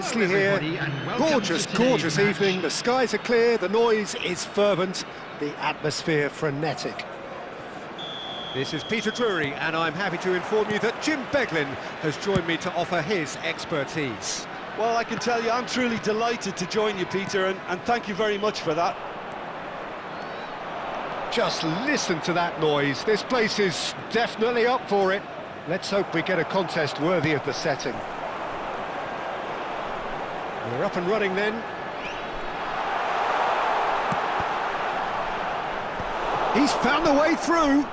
Here, gorgeous evening. The skies are clear, the noise is fervent, the atmosphere frenetic. This is Peter Drury, and I'm happy to inform you that Jim Beglin has joined me to offer his expertise. Well, I can tell you I'm truly delighted to join you, Peter, and thank you very much for that. Just listen to that noise. This place is definitely up for it. Let's hope we get a contest worthy of the setting. We're up and running then. He's found the way through.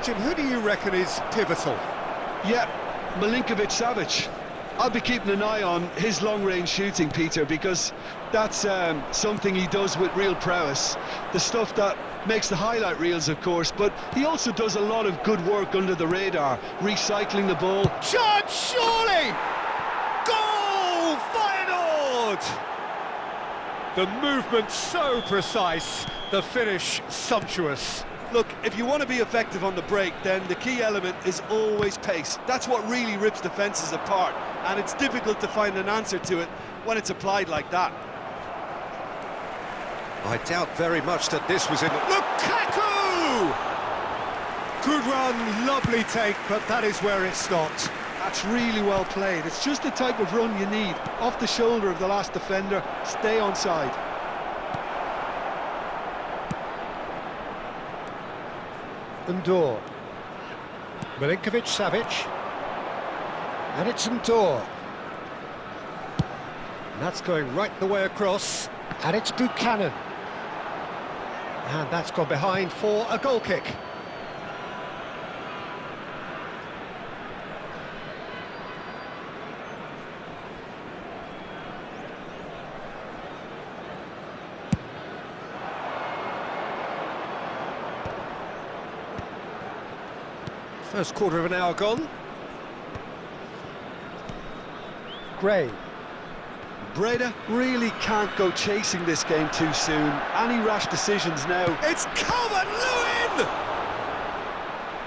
Jim, who do you reckon is pivotal? Yeah, Milinkovic-Savic. I'll be keeping an eye on his long-range shooting, Peter, because that's something he does with real prowess. The stuff that makes the highlight reels, of course, but he also does a lot of good work under the radar, recycling the ball. Chance, surely! Goal! Feyenoord! The movement so precise, the finish sumptuous. Look, if you want to be effective on the break, then the key element is always pace. That's what really rips defences apart, and it's difficult to find an answer to it when it's applied like that. I doubt very much that this was in... Lukaku! Good run, lovely take, but that is where it stopped. That's really well played. It's just the type of run you need. Off the shoulder of the last defender, stay onside. Ndor. Milinkovic-Savic. And it's Ndor. And that's going right the way across. And it's Buchanan. And that's gone behind for a goal kick. First quarter of an hour gone. Gray. Breda really can't go chasing this game too soon. Any rash decisions now. It's Calvert-Lewin!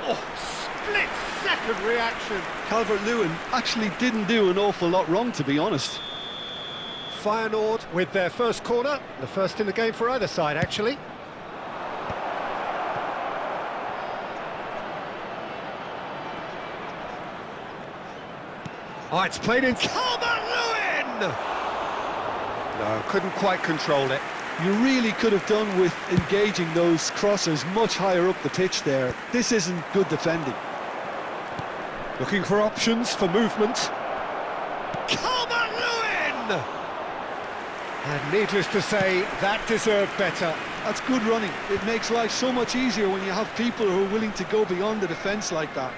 Oh, split-second reaction. Calvert-Lewin actually didn't do an awful lot wrong, to be honest. Feyenoord with their first corner. The first in the game for either side, actually. Oh, it's played in Calvert-Lewin! No, couldn't quite control it. You really could have done with engaging those crossers much higher up the pitch there. This isn't good defending. Looking for options for movement. Calvert-Lewin! And needless to say, that deserved better. That's good running. It makes life so much easier when you have people who are willing to go beyond the defence like that.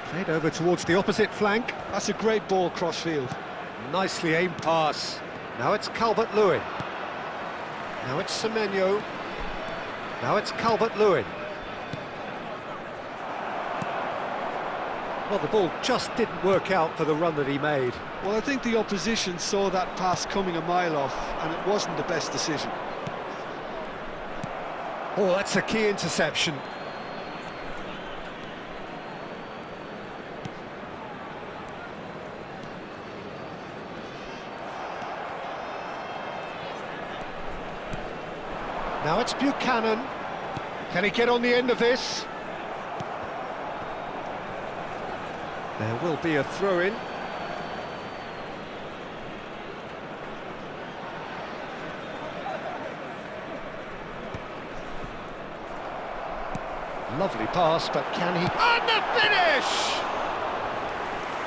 Played over towards the opposite flank. That's a great ball cross-field. Nicely aimed pass. Now it's Calvert-Lewin. Now it's Semenyo. Now it's Calvert-Lewin. Well, the ball just didn't work out for the run that he made. Well, I think the opposition saw that pass coming a mile off, and it wasn't the best decision. Oh, that's a key interception. Now it's Buchanan. Can he get on the end of this? There will be a throw-in. Lovely pass, but can he... And the finish!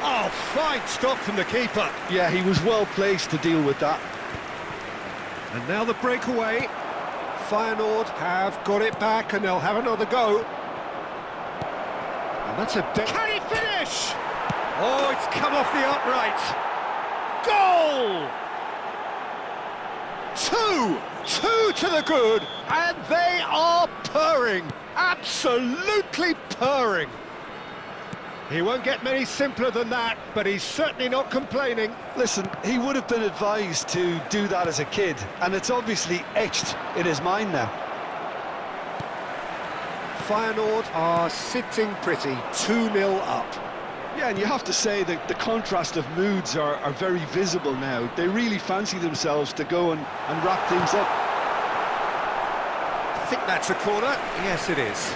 Oh, fine stop from the keeper. Yeah, he was well placed to deal with that. And now the breakaway. Feyenoord have got it back and they'll have another go. And that's a... Can he finish? Oh, it's come off the upright. Goal! Two to the good, and they are purring. Absolutely purring. He won't get many simpler than that, but he's certainly not complaining. Listen, he would have been advised to do that as a kid, and it's obviously etched in his mind now. Feyenoord are sitting pretty, 2-0 up. Yeah, and you have to say that the contrast of moods are very visible now. They really fancy themselves to go and wrap things up. I think that's a corner. Yes, it is.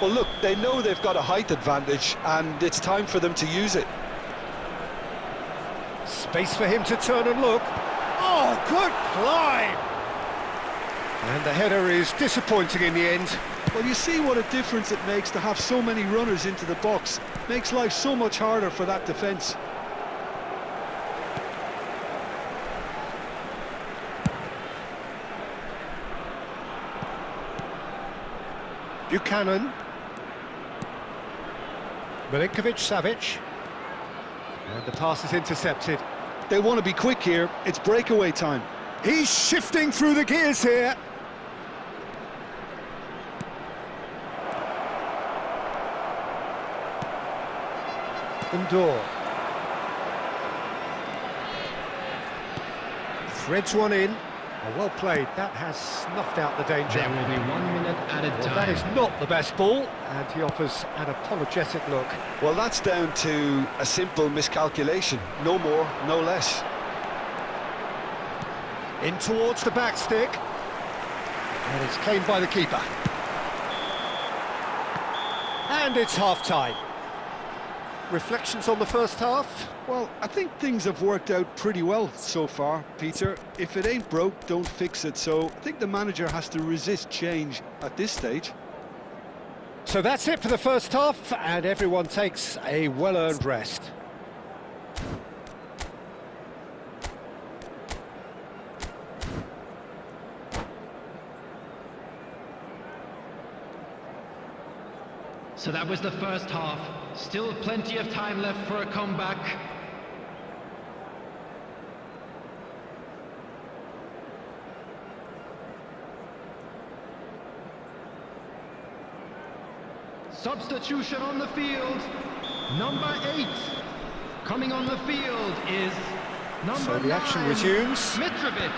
Well, look, they know they've got a height advantage, and it's time for them to use it. Space for him to turn and look. Oh, good climb! And the header is disappointing in the end. Well, you see what a difference it makes to have so many runners into the box. Makes life so much harder for that defence. Buchanan. Milinkovic-Savic. And the pass is intercepted. They want to be quick here. It's breakaway time. He's shifting through the gears here. Indoor. Threads one in. Oh, well played. That has snuffed out the danger. There will be 1 minute added time. That is not the best ball, and he offers an apologetic look. Well, that's down to a simple miscalculation. No more, no less. In towards the back stick. And it's claimed by the keeper. And it's half-time. Reflections on the first half? Well, I think things have worked out pretty well so far, Peter. If it ain't broke, don't fix it. So I think the manager has to resist change at this stage. So that's it for the first half, and everyone takes a well-earned rest. So that was the first half. Still plenty of time left for a comeback. Substitution on the field. Number 8. Coming on the field is number 9. So the action resumes. Mitrovic.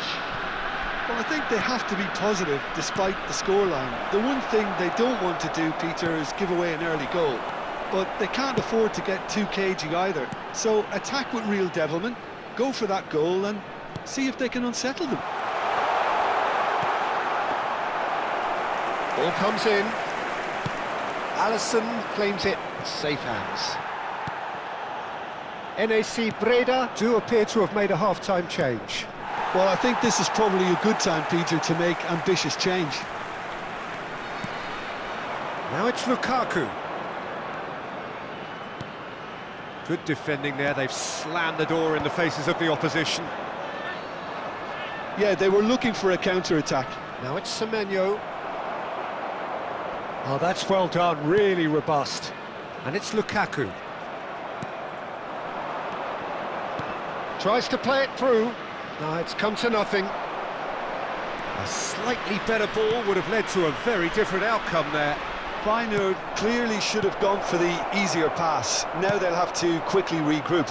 Well, I think they have to be positive despite the scoreline. The one thing they don't want to do, Peter, is give away an early goal. But they can't afford to get too cagey either. So attack with real devilment, go for that goal and see if they can unsettle them. Ball comes in. Allison claims it. Safe hands. NAC Breda do appear to have made a half-time change. Well, I think this is probably a good time, Peter, to make ambitious change. Now it's Lukaku. Good defending there. They've slammed the door in the faces of the opposition. Yeah, they were looking for a counter-attack. Now it's Semenyo. Oh, that's well done. Really robust. And it's Lukaku. Tries to play it through. No, it's come to nothing. A slightly better ball would have led to a very different outcome there. Feyenoord clearly should have gone for the easier pass. Now they'll have to quickly regroup.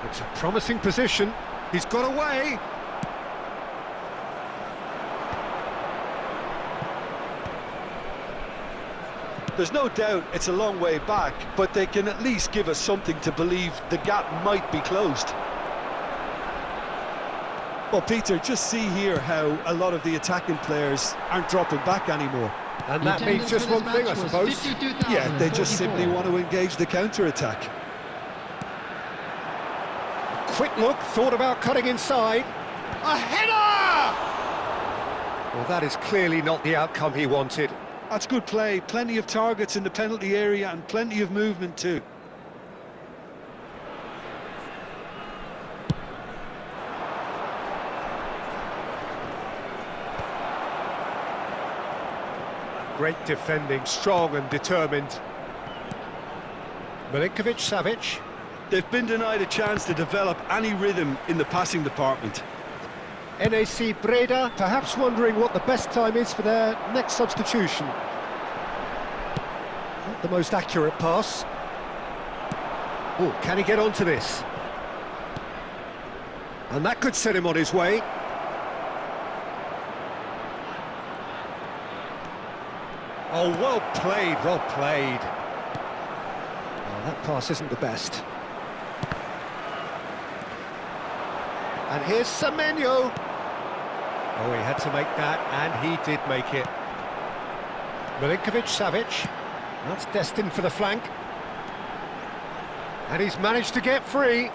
It's a promising position. He's got away. There's no doubt it's a long way back, but they can at least give us something to believe the gap might be closed. Well, Peter, just see here how a lot of the attacking players aren't dropping back anymore. And that means just one thing, I suppose. Yeah, they just simply want to engage the counter-attack. Quick look, thought about cutting inside. A header! Well, that is clearly not the outcome he wanted. That's good play. Plenty of targets in the penalty area and plenty of movement too. Great defending, strong and determined. Milinkovic-Savic. They've been denied a chance to develop any rhythm in the passing department. NAC Breda perhaps wondering what the best time is for their next substitution. Not the most accurate pass. Oh, can he get onto this? And that could set him on his way. Oh, well played, well played. Oh, that pass isn't the best. And here's Semenyo. Oh, he had to make that, and he did make it. Milinkovic-Savic. That's destined for the flank. And he's managed to get free.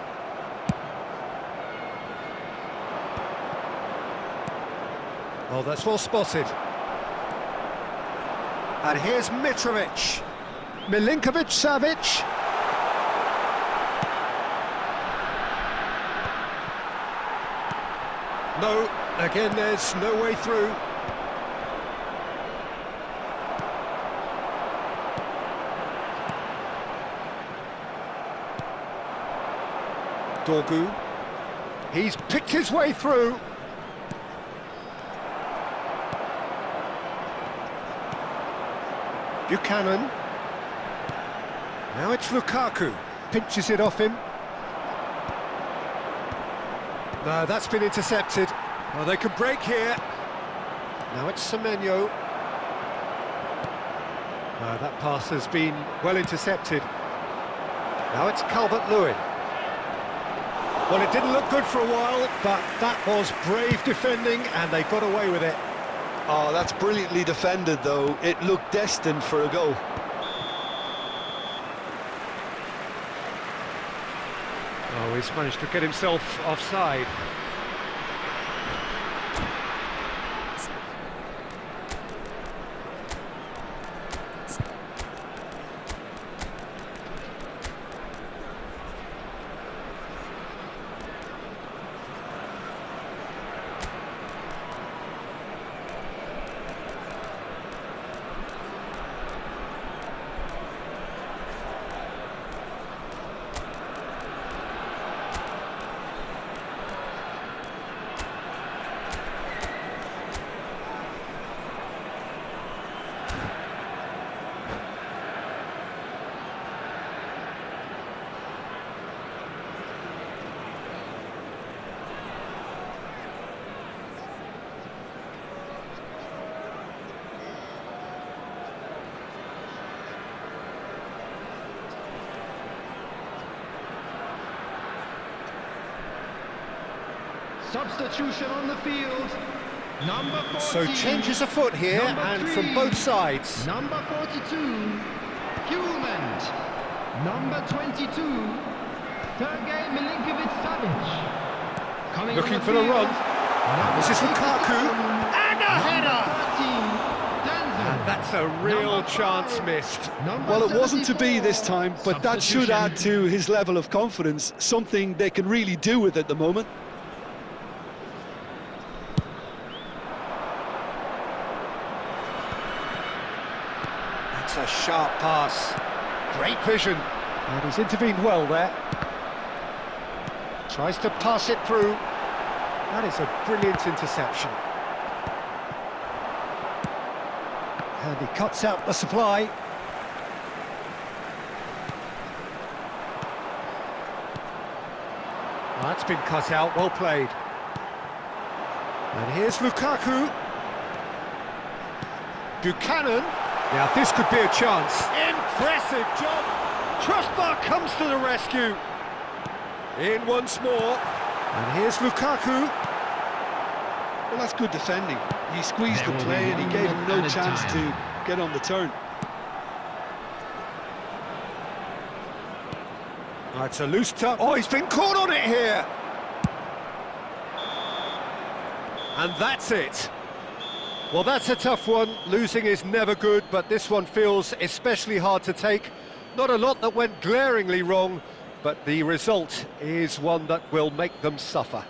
Oh, that's well spotted. And here's Mitrovic. Milinkovic-Savic. No, again there's no way through. Dorgu. He's picked his way through. Buchanan. Now it's Lukaku. Pinches it off him. No, that's been intercepted. Oh, they could break here. Now it's Semenyo. No, that pass has been well intercepted. Now it's Calvert-Lewin. Well, it didn't look good for a while, but that was brave defending, and they got away with it. Oh, that's brilliantly defended, though. It looked destined for a goal. Oh, he's managed to get himself offside. Substitution on the field. Number 14. So changes afoot here, Number and 3, from both sides. Number 42, Human. Number 22, Sergei Milinkovic-Savic. Coming Looking on the for the field, run. This is Lukaku. And a header! 13, And that's a real Number chance 5, missed. number Well, it wasn't to be 74. this time, but that should add to his level of confidence, something they can really do with at the moment. That's a sharp pass. Great vision. And he's intervened well there. Tries to pass it through. That is a brilliant interception. And he cuts out the supply. That's been cut out, well played. And here's Lukaku. Buchanan. Now this could be a chance. Impressive job. Crossbar comes to the rescue. In once more. And here's Lukaku. Well, that's good defending. He squeezed the play and he gave him no chance to get on the turn. Oh, it's a loose touch. Oh, he's been caught on it here. And that's it. Well, that's a tough one. Losing is never good, but this one feels especially hard to take. Not a lot that went glaringly wrong, but the result is one that will make them suffer.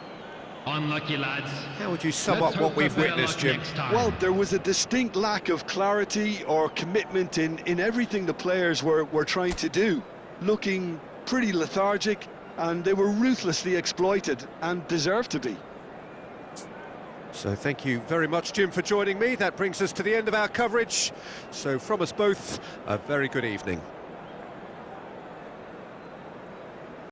Unlucky, lads. How would you sum Let's up what hope we've for better witnessed, luck Jim? next time. Well, there was a distinct lack of clarity or commitment in everything the players were trying to do. Looking pretty lethargic, and they were ruthlessly exploited and deserved to be. So thank you very much, Jim, for joining me. That brings us to the end of our coverage. So from us both, a very good evening.